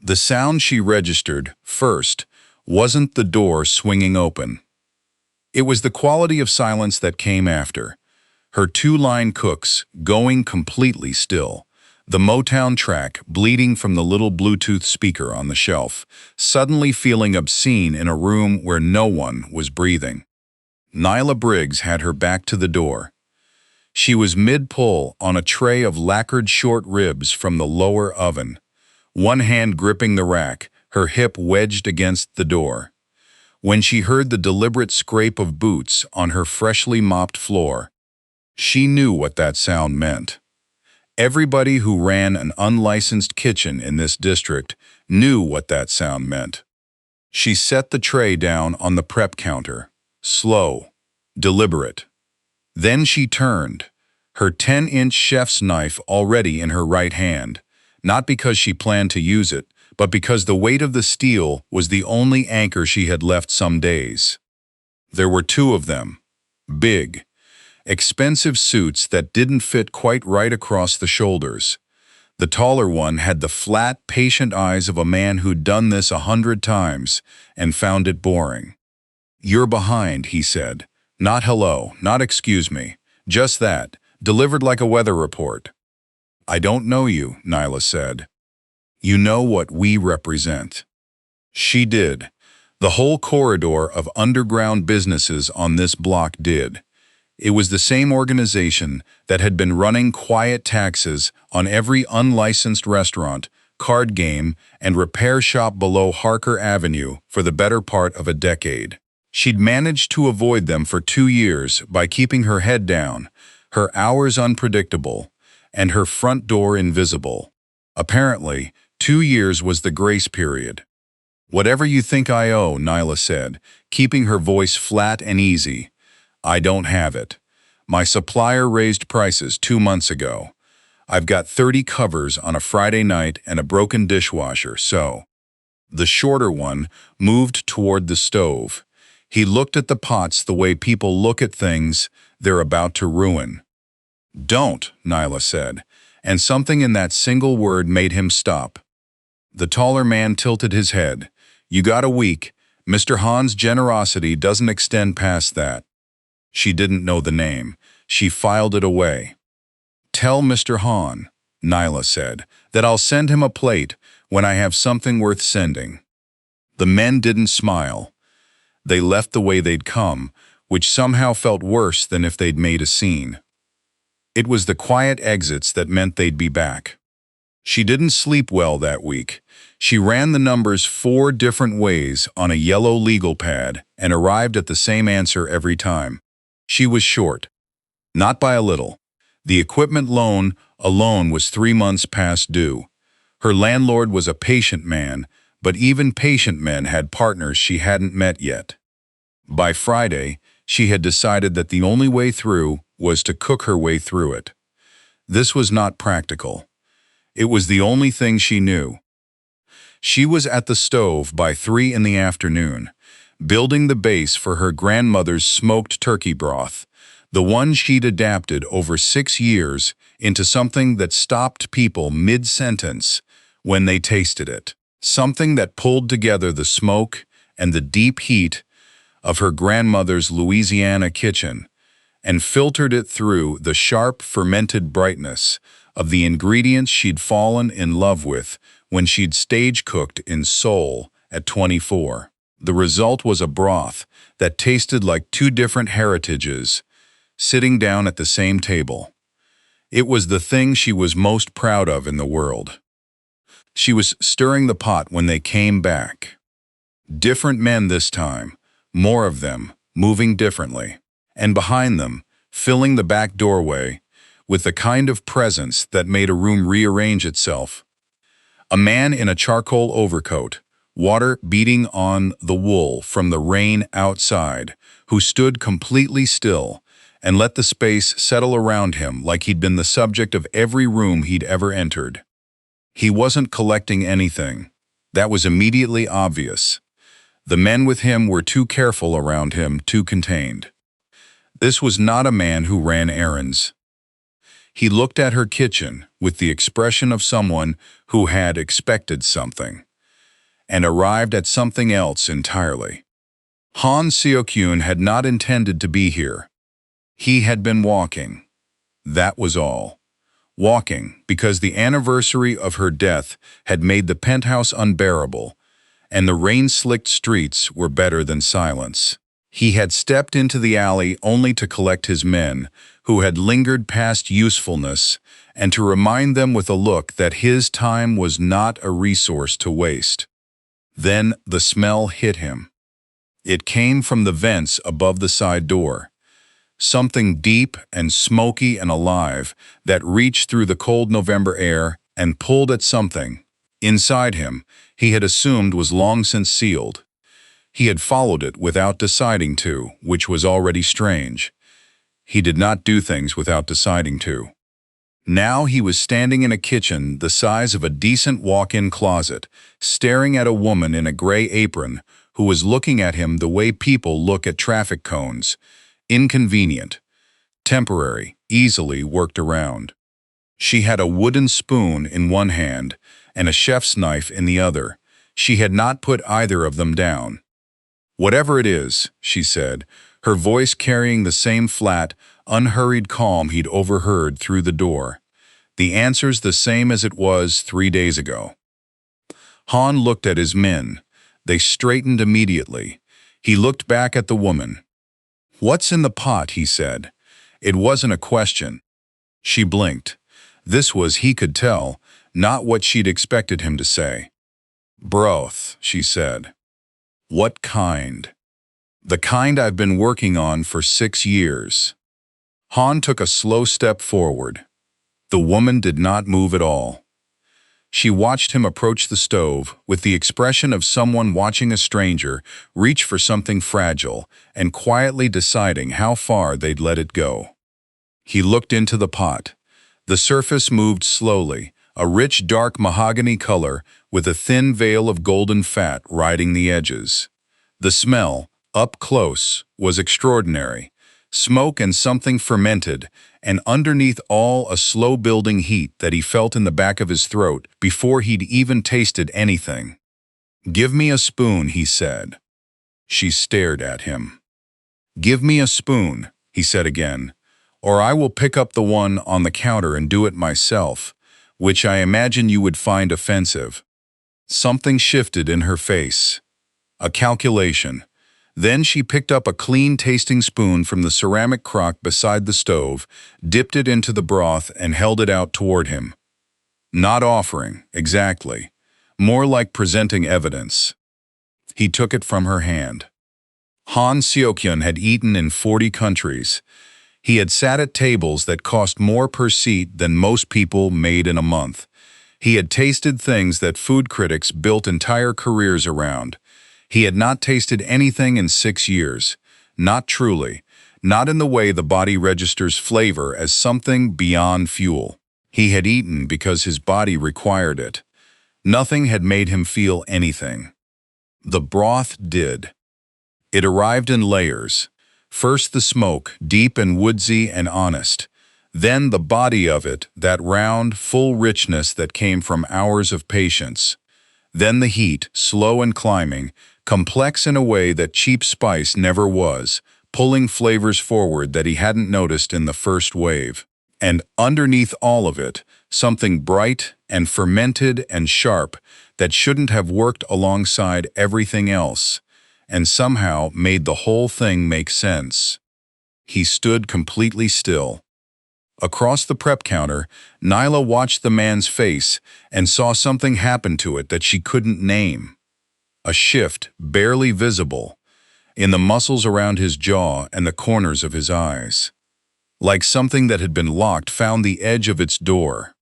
The sound she registered, first, wasn't the door swinging open. It was the quality of silence that came after. Her two-line cooks going completely still. The Motown track bleeding from the little Bluetooth speaker on the shelf, suddenly feeling obscene in a room where no one was breathing. Nyla Briggs had her back to the door. She was mid-pull on a tray of lacquered short ribs from the lower oven, one hand gripping the rack, her hip wedged against the door. When she heard the deliberate scrape of boots on her freshly mopped floor, she knew what that sound meant. Everybody who ran an unlicensed kitchen in this district knew what that sound meant. She set the tray down on the prep counter, slow, deliberate. Then she turned, her 10-inch chef's knife already in her right hand, not because she planned to use it, but because the weight of the steel was the only anchor she had left some days. There were two of them, big, expensive suits that didn't fit quite right across the shoulders. The taller one had the flat, patient eyes of a man who'd done this 100 times and found it boring. "You're behind," he said. "Not hello, not excuse me. Just that, delivered like a weather report." "I don't know you," Nyla said. "You know what we represent." She did. The whole corridor of underground businesses on this block did. It was the same organization that had been running quiet taxes on every unlicensed restaurant, card game, and repair shop below Harker Avenue for the better part of a decade. She'd managed to avoid them for 2 years by keeping her head down, her hours unpredictable, and her front door invisible. Apparently, 2 years was the grace period. "Whatever you think I owe," Nyla said, keeping her voice flat and easy, "I don't have it. My supplier raised prices 2 months ago. I've got 30 covers on a Friday night and a broken dishwasher, so." The shorter one moved toward the stove. He looked at the pots the way people look at things they're about to ruin. "Don't," Nyla said, and something in that single word made him stop. The taller man tilted his head. "You got a week. Mr. Hahn's generosity doesn't extend past that." She didn't know the name. She filed it away. "Tell Mr. Hahn," Nyla said, "that I'll send him a plate when I have something worth sending." The men didn't smile. They left the way they'd come, which somehow felt worse than if they'd made a scene. It was the quiet exits that meant they'd be back. She didn't sleep well that week. She ran the numbers 4 different ways on a yellow legal pad and arrived at the same answer every time. She was short. Not by a little. The equipment loan alone was 3 months past due. Her landlord was a patient man, but even patient men had partners she hadn't met yet. By Friday, she had decided that the only way through was to cook her way through it. This was not practical. It was the only thing she knew. She was at the stove by 3 in the afternoon, building the base for her grandmother's smoked turkey broth, the one she'd adapted over 6 years into something that stopped people mid-sentence when they tasted it. Something that pulled together the smoke and the deep heat of her grandmother's Louisiana kitchen and filtered it through the sharp, fermented brightness of the ingredients she'd fallen in love with when she'd stage-cooked in Seoul at 24. The result was a broth that tasted like 2 different heritages, sitting down at the same table. It was the thing she was most proud of in the world. She was stirring the pot when they came back. Different men this time, more of them, moving differently. And behind them, filling the back doorway, with the kind of presence that made a room rearrange itself. A man in a charcoal overcoat, water beating on the wool from the rain outside, who stood completely still and let the space settle around him like he'd been the subject of every room he'd ever entered. He wasn't collecting anything. That was immediately obvious. The men with him were too careful around him, too contained. This was not a man who ran errands. He looked at her kitchen with the expression of someone who had expected something. and arrived at something else entirely. Seokhyun had not intended to be here. He had been walking. That was all. Walking because the anniversary of her death had made the penthouse unbearable, and the rain-slicked streets were better than silence. He had stepped into the alley only to collect his men, who had lingered past usefulness, and to remind them with a look that his time was not a resource to waste. Then the smell hit him. It came from the vents above the side door. Something deep and smoky and alive that reached through the cold November air and pulled at something inside him he had assumed was long since sealed. He had followed it without deciding to, which was already strange. He did not do things without deciding to. Now he was standing in a kitchen the size of a decent walk-in closet, staring at a woman in a gray apron who was looking at him the way people look at traffic cones. Inconvenient, temporary, easily worked around. She had a wooden spoon in one hand and a chef's knife in the other. She had not put either of them down. "Whatever it is," she said, her voice carrying the same flat, unhurried calm he'd overheard through the door. "The answer's the same as it was 3 days ago." Han looked at his men. They straightened immediately. He looked back at the woman. "What's in the pot?" he said. It wasn't a question. She blinked. This was, he could tell, not what she'd expected him to say. "Broth," she said. "What kind?" "The kind I've been working on for 6 years." Han took a slow step forward. The woman did not move at all. She watched him approach the stove with the expression of someone watching a stranger reach for something fragile and quietly deciding how far they'd let it go. He looked into the pot. The surface moved slowly, a rich dark mahogany color with a thin veil of golden fat riding the edges. The smell, up close, was extraordinary. Smoke and something fermented, and underneath all a slow-building heat that he felt in the back of his throat before he'd even tasted anything. "Give me a spoon," he said. She stared at him. "Give me a spoon," he said again, "or I will pick up the one on the counter and do it myself, which I imagine you would find offensive." Something shifted in her face. A calculation. Then she picked up a clean-tasting spoon from the ceramic crock beside the stove, dipped it into the broth, and held it out toward him. Not offering, exactly. More like presenting evidence. He took it from her hand. Seokhyun had eaten in 40 countries. He had sat at tables that cost more per seat than most people made in a month. He had tasted things that food critics built entire careers around. He had not tasted anything in 6 years. Not truly. Not in the way the body registers flavor as something beyond fuel. He had eaten because his body required it. Nothing had made him feel anything. The broth did. It arrived in layers. First the smoke, deep and woodsy and honest. Then the body of it, that round, full richness that came from hours of patience. Then the heat, slow and climbing, complex in a way that cheap spice never was, pulling flavors forward that he hadn't noticed in the first wave. And underneath all of it, something bright and fermented and sharp that shouldn't have worked alongside everything else, and somehow made the whole thing make sense. He stood completely still. Across the prep counter, Nyla watched the man's face and saw something happen to it that she couldn't name. A shift, barely visible, in the muscles around his jaw and the corners of his eyes. Like something that had been locked found the edge of its door.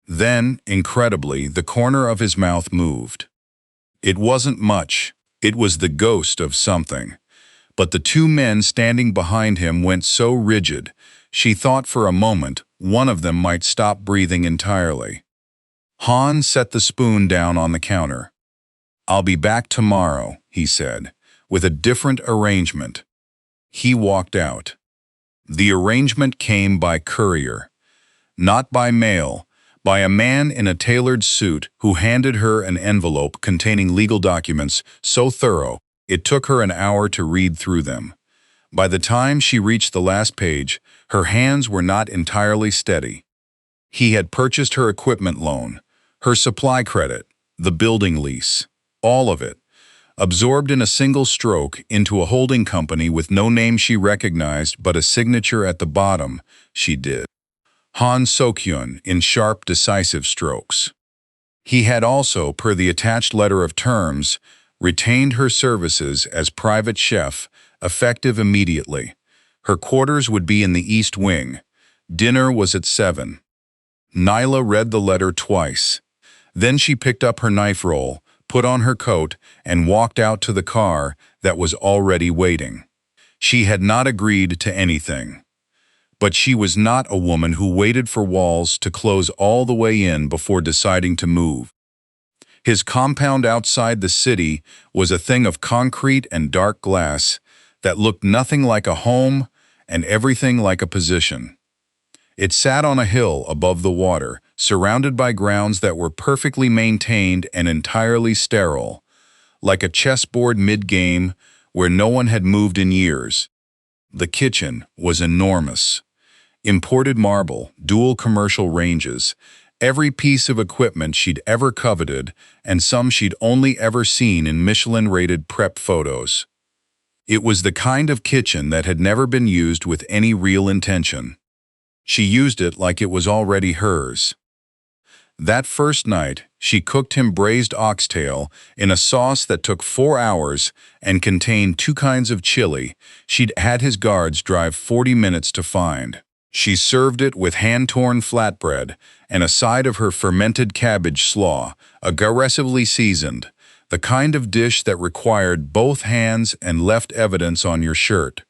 Then, incredibly, the corner of his mouth moved. It wasn't much. It was the ghost of something. But the two men standing behind him went so rigid, she thought for a moment one of them might stop breathing entirely. Han set the spoon down on the counter. "I'll be back tomorrow," he said, "with a different arrangement." He walked out. The arrangement came by courier. Not by mail, by a man in a tailored suit who handed her an envelope containing legal documents so thorough it took her an hour to read through them. By the time she reached the last page, her hands were not entirely steady. He had purchased her equipment loan, her supply credit, the building lease, all of it, absorbed in a single stroke into a holding company with no name she recognized but a signature at the bottom. She did. Seokhyun in sharp, decisive strokes. He had also, per the attached letter of terms, retained her services as private chef, effective immediately. Her quarters would be in the East Wing. Dinner was at 7. Nyla read the letter twice. Then she picked up her knife roll, put on her coat, and walked out to the car that was already waiting. She had not agreed to anything. But she was not a woman who waited for walls to close all the way in before deciding to move. His compound outside the city was a thing of concrete and dark glass that looked nothing like a home and everything like a position. It sat on a hill above the water, surrounded by grounds that were perfectly maintained and entirely sterile, like a chessboard mid-game where no one had moved in years. The kitchen was enormous. Imported marble, dual commercial ranges, every piece of equipment she'd ever coveted, and some she'd only ever seen in Michelin-rated prep photos. It was the kind of kitchen that had never been used with any real intention. She used it like it was already hers. That first night, she cooked him braised oxtail in a sauce that took 4 hours and contained 2 kinds of chili she'd had his guards drive 40 minutes to find. She served it with hand-torn flatbread and a side of her fermented cabbage slaw, aggressively seasoned, the kind of dish that required both hands and left evidence on your shirt.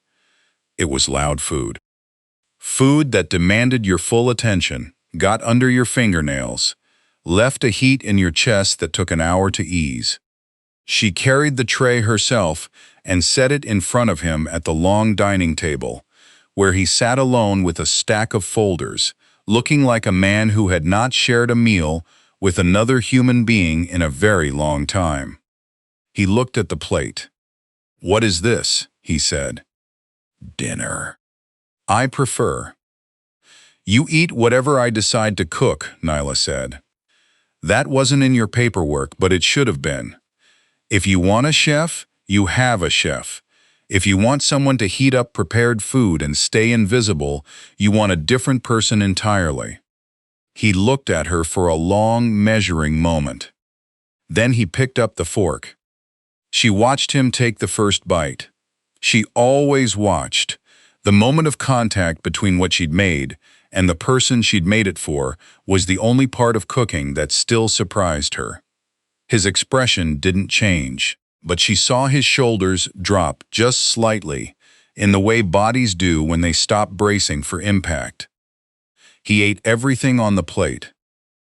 It was loud food. Food that demanded your full attention, got under your fingernails, left a heat in your chest that took an hour to ease. She carried the tray herself and set it in front of him at the long dining table, where he sat alone with a stack of folders, looking like a man who had not shared a meal with another human being in a very long time. He looked at the plate. "What is this?" he said. "Dinner. I prefer." "You eat whatever I decide to cook," Nyla said. "That wasn't in your paperwork, but it should have been. If you want a chef, you have a chef. If you want someone to heat up prepared food and stay invisible, you want a different person entirely." He looked at her for a long, measuring moment. Then he picked up the fork. She watched him take the first bite. She always watched. The moment of contact between what she'd made and the person she'd made it for was the only part of cooking that still surprised her. His expression didn't change, but she saw his shoulders drop just slightly, in the way bodies do when they stop bracing for impact. He ate everything on the plate.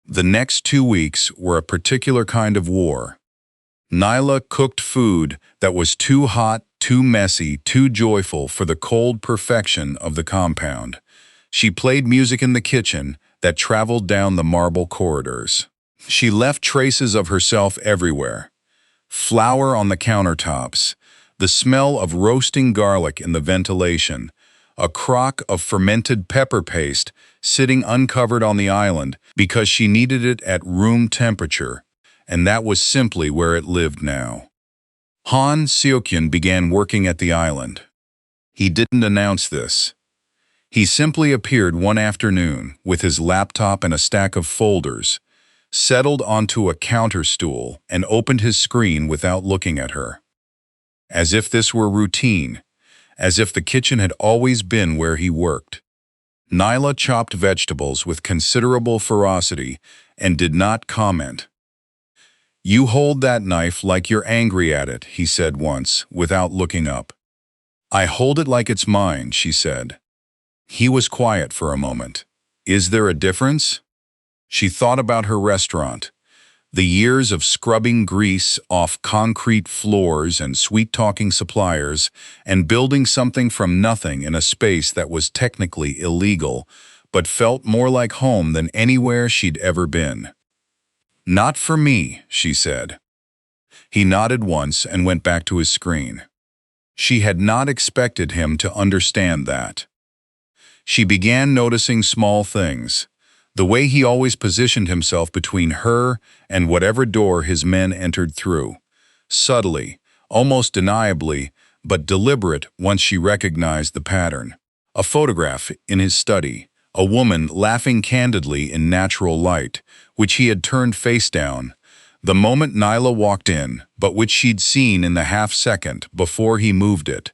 The next 2 weeks were a particular kind of war. Nyla cooked food that was too hot, too messy, too joyful for the cold perfection of the compound. She played music in the kitchen that traveled down the marble corridors. She left traces of herself everywhere. Flour on the countertops, the smell of roasting garlic in the ventilation, a crock of fermented pepper paste sitting uncovered on the island because she needed it at room temperature, and that was simply where it lived now. Seokhyun began working at the island. He didn't announce this. He simply appeared one afternoon with his laptop and a stack of folders, settled onto a counter stool, and opened his screen without looking at her. As if this were routine, as if the kitchen had always been where he worked. Nyla chopped vegetables with considerable ferocity and did not comment. "You hold that knife like you're angry at it," he said once, without looking up. "I hold it like it's mine," she said. He was quiet for a moment. "Is there a difference?" She thought about her restaurant, the years of scrubbing grease off concrete floors and sweet-talking suppliers, and building something from nothing in a space that was technically illegal, but felt more like home than anywhere she'd ever been. "Not for me," she said. He nodded once and went back to his screen. She had not expected him to understand that. She began noticing small things, the way he always positioned himself between her and whatever door his men entered through. Subtly, almost deniably, but deliberate once she recognized the pattern. A photograph in his study, a woman laughing candidly in natural light, which he had turned face down, the moment Nyla walked in, but which she'd seen in the half-second before he moved it.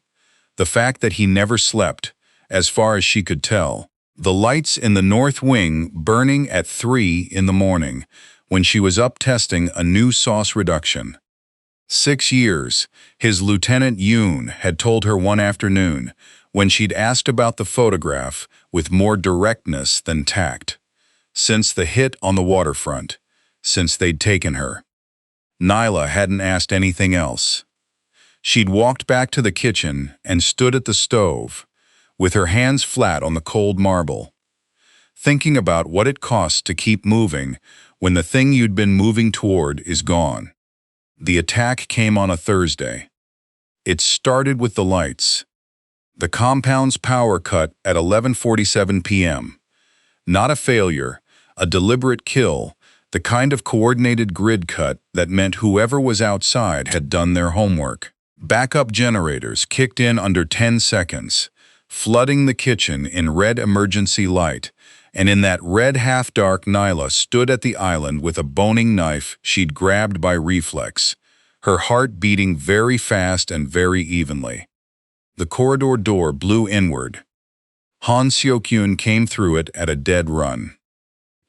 The fact that he never slept, as far as she could tell. The lights in the north wing burning at 3 in the morning, when she was up testing a new sauce reduction. 6 years, his Lieutenant Yoon had told her one afternoon, when she'd asked about the photograph with more directness than tact. Since the hit on the waterfront, since they'd taken her. Nyla hadn't asked anything else. She'd walked back to the kitchen and stood at the stove, with her hands flat on the cold marble, thinking about what it costs to keep moving when the thing you'd been moving toward is gone. The attack came on a Thursday. It started with the lights. The compound's power cut at 11:47 p.m. Not a failure, a deliberate kill, the kind of coordinated grid cut that meant whoever was outside had done their homework. Backup generators kicked in under 10 seconds, flooding the kitchen in red emergency light, and in that red half-dark Nyla stood at the island with a boning knife she'd grabbed by reflex, her heart beating very fast and very evenly. The corridor door blew inward. Seokhyun came through it at a dead run.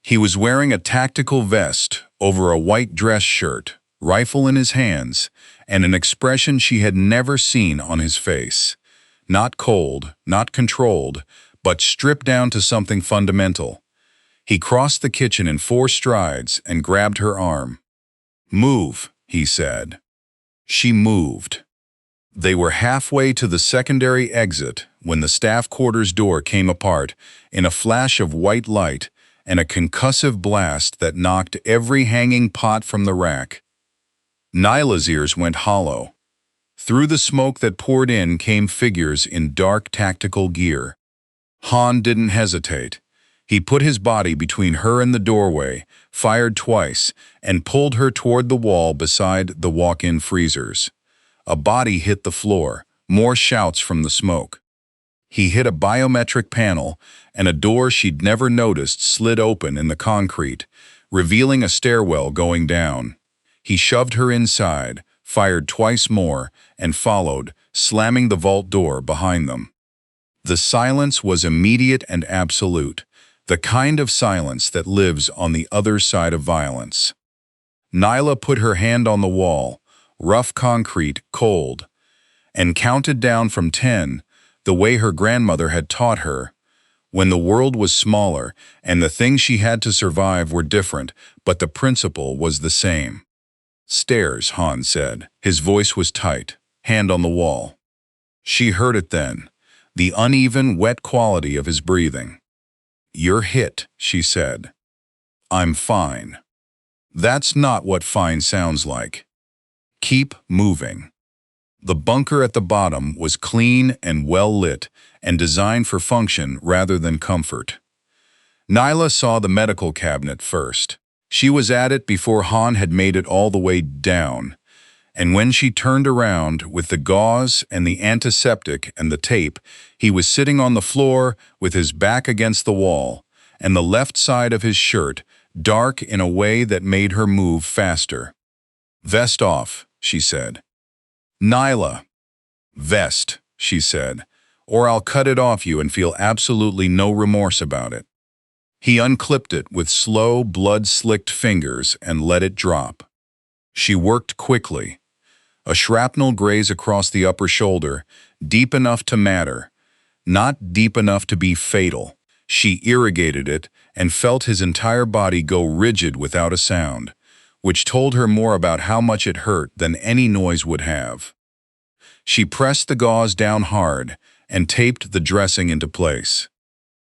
He was wearing a tactical vest over a white dress shirt, rifle in his hands, and an expression she had never seen on his face. Not cold, not controlled, but stripped down to something fundamental. He crossed the kitchen in 4 strides and grabbed her arm. "Move," he said. She moved. They were halfway to the secondary exit when the staff quarters door came apart in a flash of white light and a concussive blast that knocked every hanging pot from the rack. Nyla's ears went hollow. Through the smoke that poured in came figures in dark tactical gear. Han didn't hesitate. He put his body between her and the doorway, fired twice, and pulled her toward the wall beside the walk-in freezers. A body hit the floor, more shouts from the smoke. He hit a biometric panel, and a door she'd never noticed slid open in the concrete, revealing a stairwell going down. He shoved her inside, fired twice more, and followed, slamming the vault door behind them. The silence was immediate and absolute, the kind of silence that lives on the other side of violence. Nyla put her hand on the wall, rough concrete, cold, and counted down from 10, the way her grandmother had taught her, when the world was smaller and the things she had to survive were different, but the principle was the same. "Stairs," Han said. His voice was tight, hand on the wall. She heard it then, the uneven, wet quality of his breathing. "You're hit," she said. "I'm fine." That's not what fine sounds like. Keep moving. The bunker at the bottom was clean and well lit and designed for function rather than comfort. Nyla saw the medical cabinet first. She was at it before Han had made it all the way down, and when she turned around with the gauze and the antiseptic and the tape, he was sitting on the floor with his back against the wall, and the left side of his shirt dark in a way that made her move faster. "Vest off," she said. "Nyla." "Vest," she said, "or I'll cut it off you and feel absolutely no remorse about it." He unclipped it with slow, blood-slicked fingers and let it drop. She worked quickly. A shrapnel graze across the upper shoulder, deep enough to matter, not deep enough to be fatal. She irrigated it and felt his entire body go rigid without a sound, which told her more about how much it hurt than any noise would have. She pressed the gauze down hard and taped the dressing into place.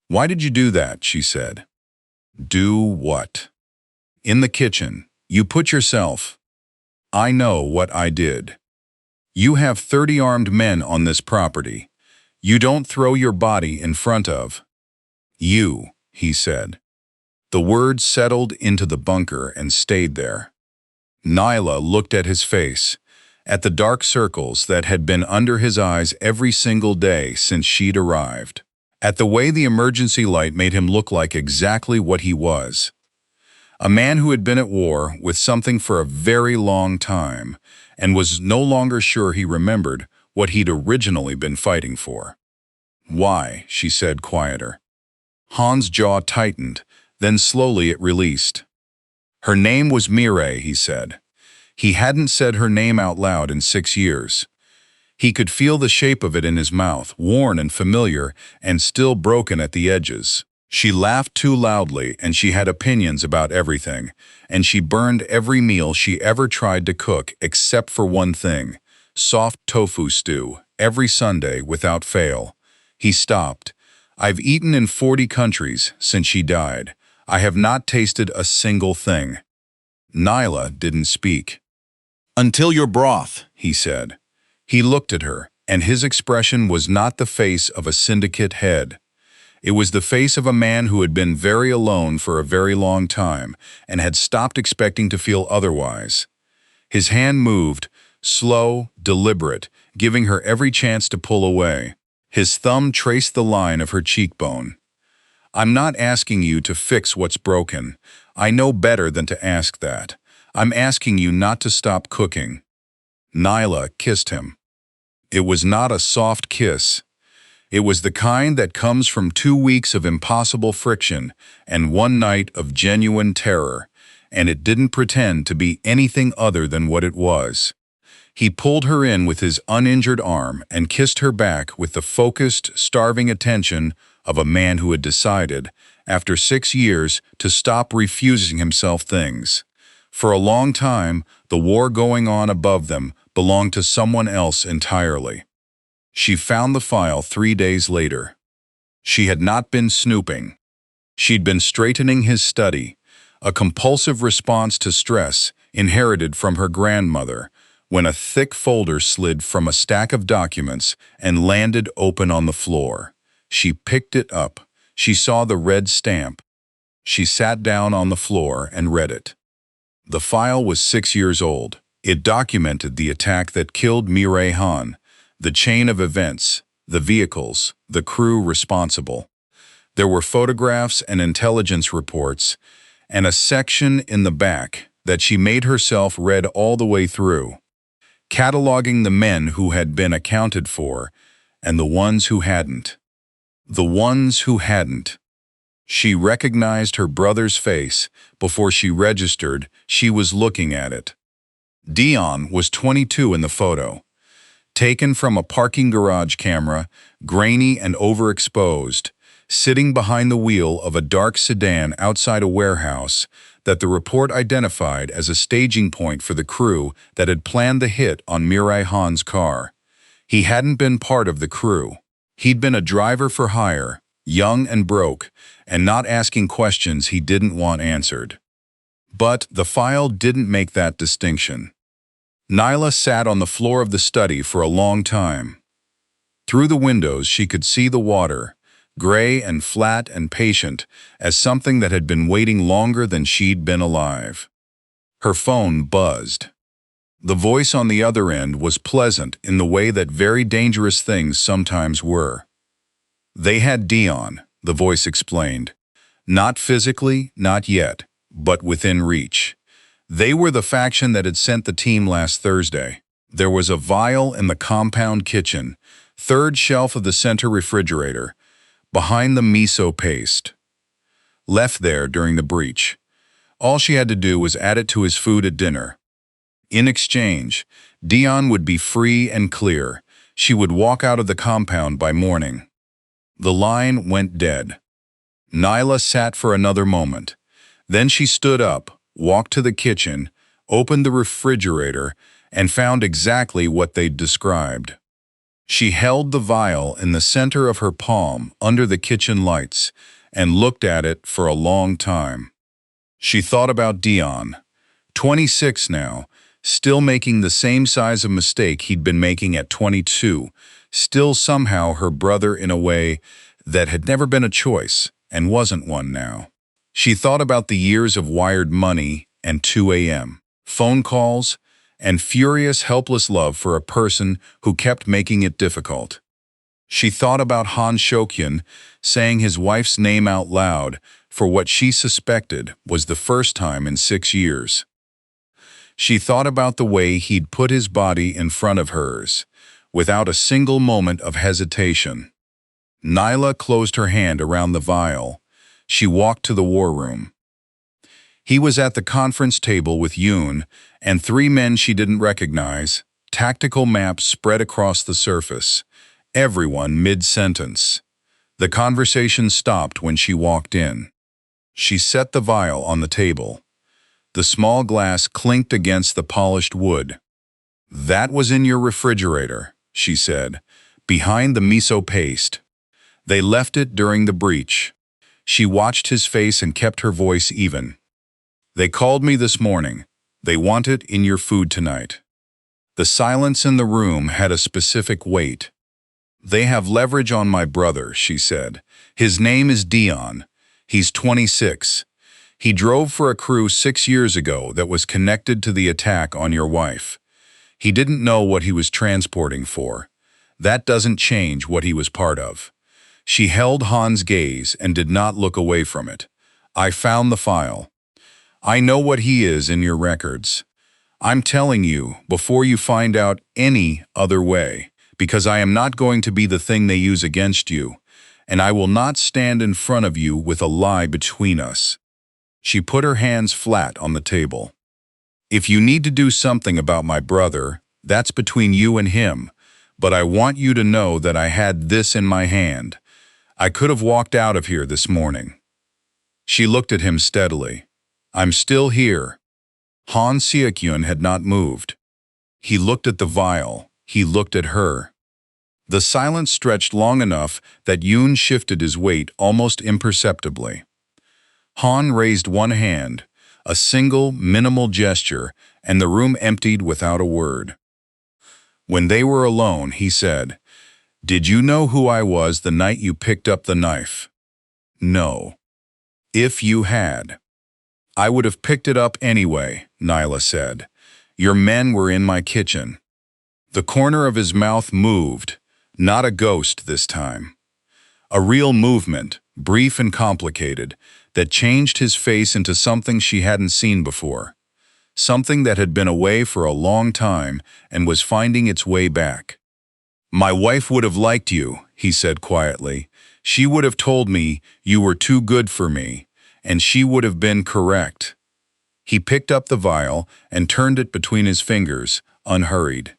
Why did you do that? She said. Do what? In the kitchen. You put yourself. I know what I did. You have 30 armed men on this property. You don't throw your body in front of. You, he said. The words settled into the bunker and stayed there. Nyla looked at his face, at the dark circles that had been under his eyes every single day since she'd arrived, at the way the emergency light made him look like exactly what he was. A man who had been at war with something for a very long time and was no longer sure he remembered what he'd originally been fighting for. Why? She said, quieter. Han's jaw tightened, then slowly it released. Her name was Mireille, he said. He hadn't said her name out loud in 6 years. He could feel the shape of it in his mouth, worn and familiar, and still broken at the edges. She laughed too loudly, and she had opinions about everything, and she burned every meal she ever tried to cook except for one thing, soft tofu stew, every Sunday without fail. He stopped. I've eaten in 40 countries since she died. I have not tasted a single thing. Nyla didn't speak. Until your broth, he said. He looked at her, and his expression was not the face of a syndicate head. It was the face of a man who had been very alone for a very long time and had stopped expecting to feel otherwise. His hand moved, slow, deliberate, giving her every chance to pull away. His thumb traced the line of her cheekbone. I'm not asking you to fix what's broken. I know better than to ask that. I'm asking you not to stop cooking. Nyla kissed him. It was not a soft kiss. It was the kind that comes from 2 weeks of impossible friction and 1 night of genuine terror, and it didn't pretend to be anything other than what it was. He pulled her in with his uninjured arm and kissed her back with the focused, starving attention of a man who had decided, after 6 years, to stop refusing himself things. For a long time, the war going on above them belonged to someone else entirely. She found the file 3 days later. She had not been snooping. She'd been straightening his study, a compulsive response to stress inherited from her grandmother, when a thick folder slid from a stack of documents and landed open on the floor. She picked it up. She saw the red stamp. She sat down on the floor and read it. The file was 6 years old. It documented the attack that killed Mireille Han, the chain of events, the vehicles, the crew responsible. There were photographs and intelligence reports, and a section in the back that she made herself read all the way through, cataloging the men who had been accounted for and the ones who hadn't. The ones who hadn't. She recognized her brother's face before she registered she was looking at it. Dion was 22 in the photo. Taken from a parking garage camera, grainy and overexposed, sitting behind the wheel of a dark sedan outside a warehouse that the report identified as a staging point for the crew that had planned the hit on Mireille Han's car. He hadn't been part of the crew. He'd been a driver for hire, young and broke, and not asking questions he didn't want answered. But the file didn't make that distinction. Nyla sat on the floor of the study for a long time. Through the windows she could see the water, gray and flat and patient as something that had been waiting longer than she'd been alive. Her phone buzzed. The voice on the other end was pleasant in the way that very dangerous things sometimes were. They had Dion, the voice explained. Not physically, not yet, but within reach. They were the faction that had sent the team last Thursday. There was a vial in the compound kitchen, 3rd shelf of the center refrigerator, behind the miso paste. Left there during the breach. All she had to do was add it to his food at dinner. In exchange, Dion would be free and clear. She would walk out of the compound by morning. The line went dead. Nyla sat for another moment. Then she stood up, walked to the kitchen, opened the refrigerator, and found exactly what they'd described. She held the vial in the center of her palm under the kitchen lights and looked at it for a long time. She thought about Dion, 26 now, still making the same size of mistake he'd been making at 22, still somehow her brother in a way that had never been a choice and wasn't one now. She thought about the years of wired money and 2 a.m. phone calls and furious, helpless love for a person who kept making it difficult. She thought about Seokhyun saying his wife's name out loud for what she suspected was the first time in 6 years. She thought about the way he'd put his body in front of hers, without a single moment of hesitation. Nyla closed her hand around the vial. She walked to the war room. He was at the conference table with Yoon and 3 men she didn't recognize, tactical maps spread across the surface, everyone mid-sentence. The conversation stopped when she walked in. She set the vial on the table. The small glass clinked against the polished wood. "That was in your refrigerator," she said, "behind the miso paste. They left it during the breach." She watched his face and kept her voice even. "They called me this morning. They want it in your food tonight." The silence in the room had a specific weight. "They have leverage on my brother," she said. "His name is Dion. He's 26. He drove for a crew 6 years ago that was connected to the attack on your wife. He didn't know what he was transporting for. That doesn't change what he was part of." She held Han's gaze and did not look away from it. "I found the file. I know what he is in your records. I'm telling you before you find out any other way, because I am not going to be the thing they use against you, and I will not stand in front of you with a lie between us." She put her hands flat on the table. "If you need to do something about my brother, that's between you and him, but I want you to know that I had this in my hand. I could have walked out of here this morning." She looked at him steadily. "I'm still here." Seokhyun had not moved. He looked at the vial. He looked at her. The silence stretched long enough that Yoon shifted his weight almost imperceptibly. Han raised one hand, a single, minimal gesture, and the room emptied without a word. When they were alone, he said, "Did you know who I was the night you picked up the knife?" "No." "If you had." "I would have picked it up anyway," Nyla said. "Your men were in my kitchen." The corner of his mouth moved, not a ghost this time. A real movement, brief and complicated, that changed his face into something she hadn't seen before. Something that had been away for a long time and was finding its way back. "My wife would have liked you," he said quietly. "She would have told me you were too good for me, and she would have been correct." He picked up the vial and turned it between his fingers, unhurried.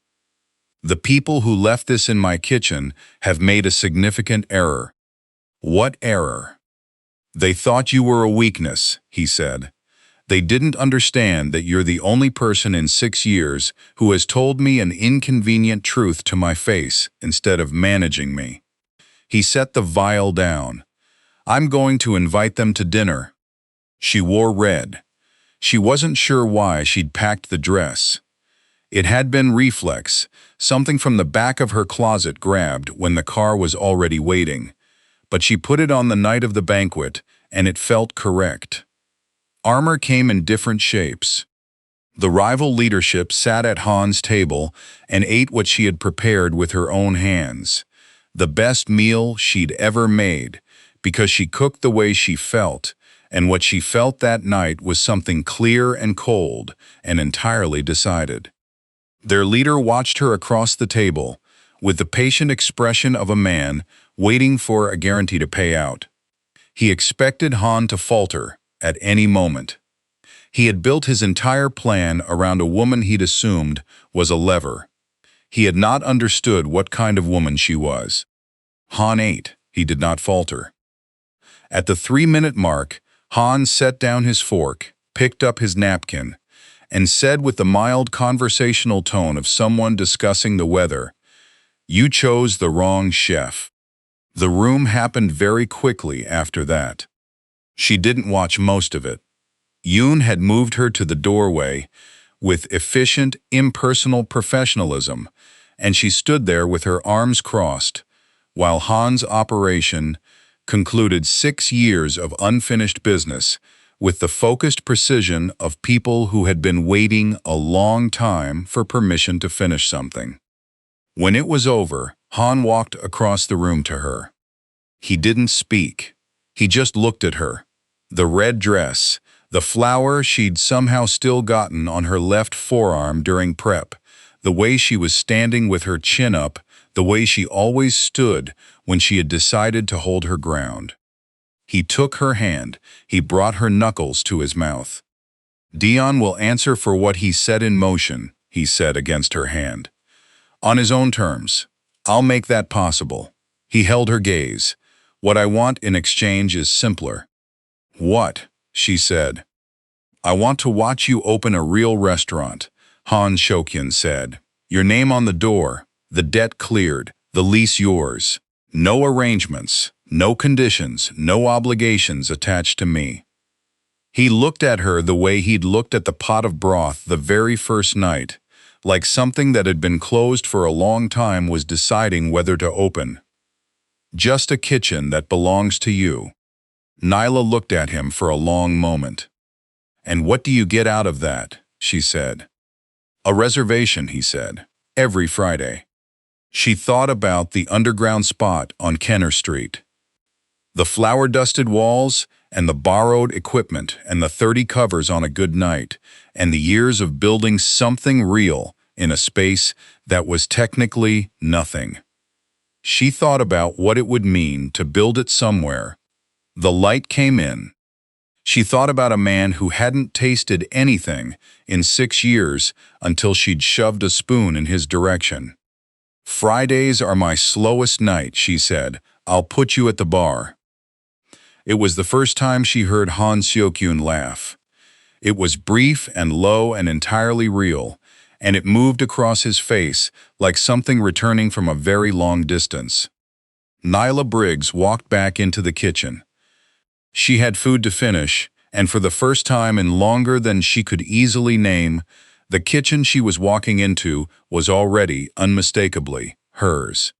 "The people who left this in my kitchen have made a significant error." "What error?" "They thought you were a weakness," he said. "They didn't understand that you're the only person in 6 years who has told me an inconvenient truth to my face instead of managing me." He set the vial down. "I'm going to invite them to dinner." She wore red. She wasn't sure why she'd packed the dress. It had been reflex, something from the back of her closet grabbed when the car was already waiting. But she put it on the night of the banquet, and it felt correct. Armor came in different shapes. The rival leadership sat at Han's table and ate what she had prepared with her own hands. The best meal she'd ever made, because she cooked the way she felt, and what she felt that night was something clear and cold and entirely decided. Their leader watched her across the table, with the patient expression of a man waiting for a guarantee to pay out. He expected Han to falter at any moment. He had built his entire plan around a woman he'd assumed was a lever. He had not understood what kind of woman she was. Han ate. He did not falter. At the 3-minute mark, Han set down his fork, picked up his napkin, and said with the mild conversational tone of someone discussing the weather, You chose the wrong chef. The room happened very quickly after that. She didn't watch most of it. Yoon had moved her to the doorway with efficient, impersonal professionalism, and she stood there with her arms crossed, while Han's operation concluded 6 years of unfinished business with the focused precision of people who had been waiting a long time for permission to finish something. When it was over, Han walked across the room to her. He didn't speak. He just looked at her. The red dress, the flower she'd somehow still gotten on her left forearm during prep, the way she was standing with her chin up, the way she always stood when she had decided to hold her ground. He took her hand. He brought her knuckles to his mouth. Dion will answer for what he set in motion, he said against her hand. On his own terms. I'll make that possible. He held her gaze. What I want in exchange is simpler. What? She said. I want to watch you open a real restaurant, Seokhyun said. Your name on the door, the debt cleared, the lease yours. No arrangements, no conditions, no obligations attached to me. He looked at her the way he'd looked at the pot of broth the very first night, like something that had been closed for a long time was deciding whether to open. Just a kitchen that belongs to you. Nyla looked at him for a long moment. And what do you get out of that? She said. A reservation, he said. Every Friday. She thought about the underground spot on Kenner Street. The flour-dusted walls, and the borrowed equipment, and the 30 covers on a good night, and the years of building something real in a space that was technically nothing. She thought about what it would mean to build it somewhere. The light came in. She thought about a man who hadn't tasted anything in 6 years until she'd shoved a spoon in his direction. Fridays are my slowest night, she said. I'll put you at the bar. It was the first time she heard Seokhyun laugh. It was brief and low and entirely real, and it moved across his face like something returning from a very long distance. Nyla Briggs walked back into the kitchen. She had food to finish, and for the first time in longer than she could easily name, the kitchen she was walking into was already, unmistakably, hers.